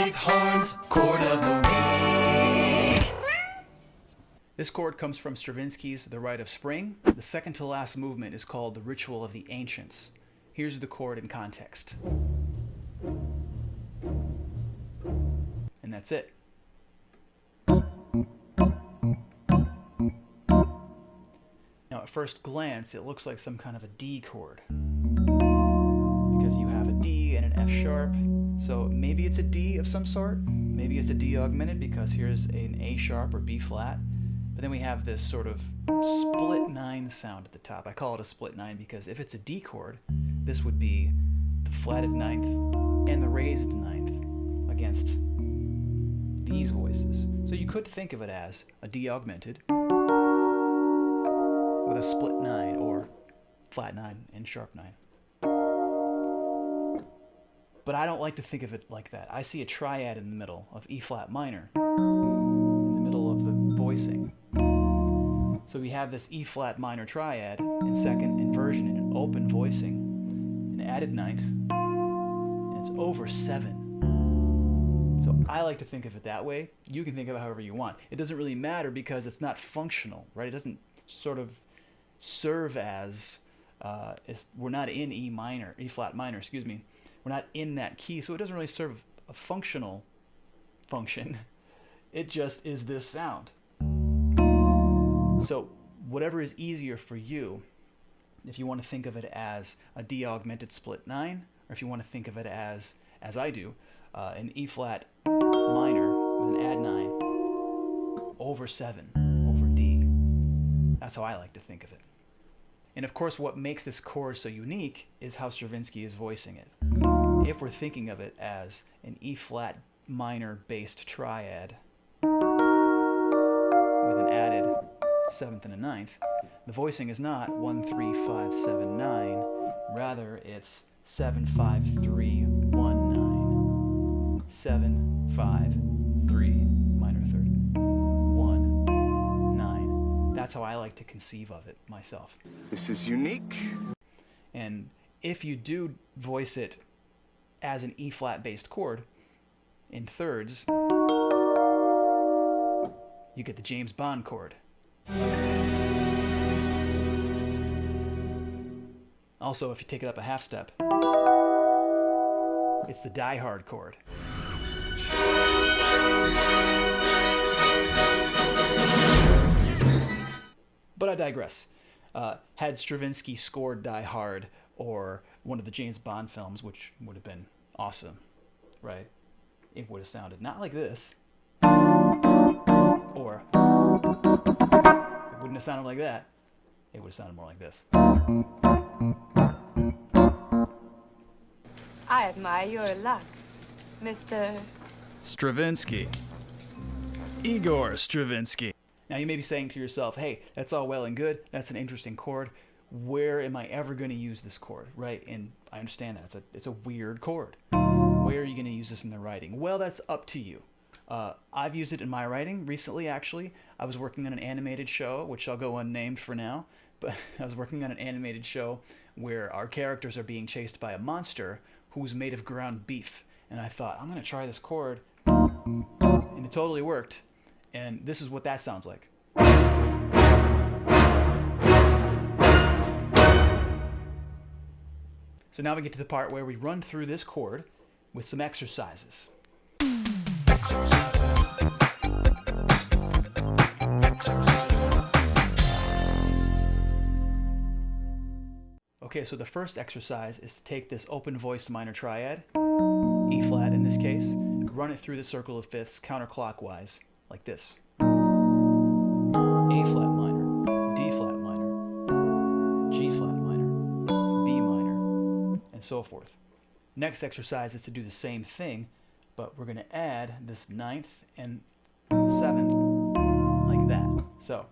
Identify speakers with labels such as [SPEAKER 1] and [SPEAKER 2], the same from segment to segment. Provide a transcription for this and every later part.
[SPEAKER 1] Big Horns Chord of the Week.
[SPEAKER 2] This chord comes from Stravinsky's The Rite of Spring. The second to last movement is called The Ritual of the Ancients. Here's the chord in context. And that's it. Now at first glance, it looks like some kind of a D chord, because you have a D and an F sharp, so maybe it's a D of some sort. Maybe it's a D augmented because here's an A sharp or B flat. But then we have this sort of split 9 sound at the top. I call it a split 9 because if it's a D chord, this would be the flatted 9th and the raised 9th against these voices. So you could think of it as a D augmented with a split 9 or flat 9 and sharp 9. But I don't like to think of it like that. I see a triad in the middle of E flat minor, in the middle of the voicing. So we have this E flat minor triad in second inversion in an open voicing, an added 9th, and it's over 7. So I like to think of it that way. You can think of it however you want. It doesn't really matter because it's not functional, right? It doesn't sort of serve as, we're not in E flat minor, excuse me. We're not in that key, so it doesn't really serve a functional function. It just is this sound. So whatever is easier for you, if you want to think of it as a D augmented split 9, or if you want to think of it as I do, an E flat minor with an add 9 over 7 over D. That's how I like to think of it. And of course, what makes this chord so unique is how Stravinsky is voicing it. If we're thinking of it as an E flat minor based triad with an added 7th and a 9th, the voicing is not 1, 3, 5, 7, 9. Rather, it's 7, 5, 3, 1, 9. 7, 5, 3, minor third, 1, 9. That's how I like to conceive of it myself.
[SPEAKER 3] This is unique.
[SPEAKER 2] And if you do voice it as an E flat based chord in thirds, you get the James Bond chord. Also, if you take it up a half step, it's the Die Hard chord. But I digress. Had Stravinsky scored Die Hard or one of the James Bond films, which would have been awesome, right? It would have sounded not like this, or it wouldn't have sounded like that. It would have sounded more like this.
[SPEAKER 4] I admire your luck, Mr.
[SPEAKER 2] Stravinsky. Igor Stravinsky. Now you may be saying to yourself, hey, that's all well and good. That's an interesting chord. Where am I ever going to use this chord, right? And I understand that. It's a weird chord. Where are you going to use this in the writing? Well, that's up to you. I've used it in my writing recently, actually. I was working on an animated show, which I'll go unnamed for now, but I was working on an animated show where our characters are being chased by a monster who's made of ground beef. And I thought, I'm going to try this chord. And it totally worked. And this is what that sounds like. So now we get to the part where we run through this chord with some exercises. Okay, so the first exercise is to take this open voiced minor triad, E flat in this case, run it through the circle of fifths counterclockwise, like this. A flat minor, D flat minor, G flat minor, B minor, and so forth. Next exercise is to do the same thing, but we're going to add this 9th and 7th like that. So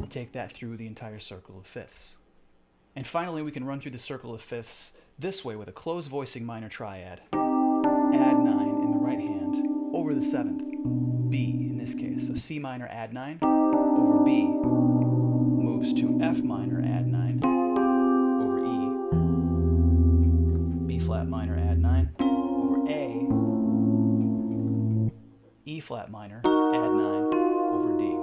[SPEAKER 2] take that through the entire circle of fifths. And finally, we can run through the circle of fifths this way with a closed voicing minor triad. Add 9 in the right hand over the 7th, B in this case. So C minor add 9 over B moves to F minor add 9 over E. B flat minor add 9 over A. E flat minor add 9 over D.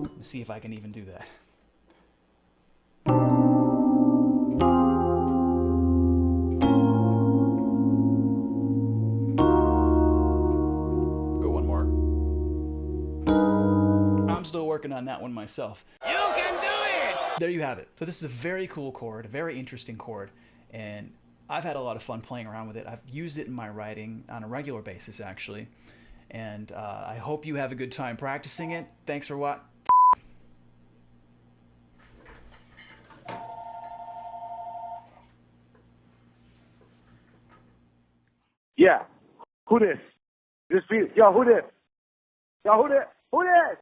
[SPEAKER 2] Let me see if I can even do that. I'm still working on that one myself.
[SPEAKER 1] You can do it!
[SPEAKER 2] There you have it. So this is a very cool chord, a very interesting chord, and I've had a lot of fun playing around with it. I've used it in my writing on a regular basis, actually, and I hope you have a good time practicing it. Thanks for watching.
[SPEAKER 3] Yeah. Who this? This beat. Yo, who this? Yo, who this? Who this?